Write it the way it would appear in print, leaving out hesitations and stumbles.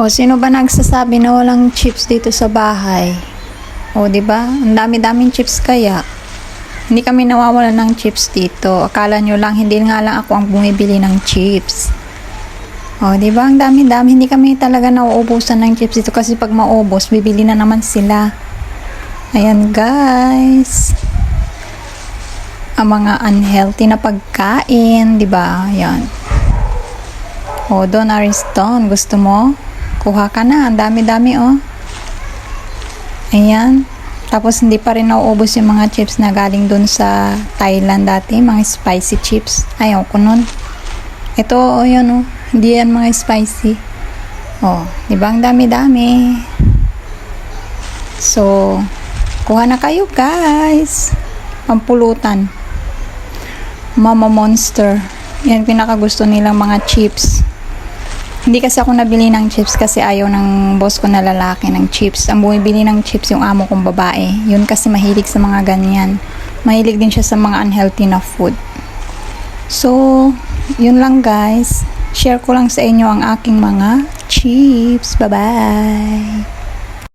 O, sino ba nagsasabi na walang chips dito sa bahay? O, di ba? Ang dami-daming chips kaya. Hindi kami nawawalan ng chips dito. Akala nyo lang, hindi nga lang ako ang bumibili ng chips. O, di ba? Ang dami-dami. Hindi kami talaga nauubusan ng chips dito kasi pag maubos, bibili na naman sila. Ayan, guys. Ang mga unhealthy na pagkain, di ba? Ayan. O, Don Ariston, gusto mo? Kuha ka na. Ang dami-dami, oh. Ayan. Tapos, hindi pa rin nauubos yung mga chips na galing dun sa Thailand dati. Mga spicy chips. Ayaw ko nun. Ito, oh, yun, oh. Hindi yan mga spicy. Oh, di ba? Ang dami-dami. So, kuha na kayo, guys. Pampulutan. Mama Monster. Yan, pinakagusto nilang mga chips. Hindi kasi ako nabili ng chips kasi ayaw ng boss ko na lalaki ng chips. Ang bumibili ng chips yung amo kong babae. Yun kasi mahilig sa mga ganyan. Mahilig din siya sa mga unhealthy na food. So, yun lang guys. Share ko lang sa inyo ang aking mga chips. Bye-bye!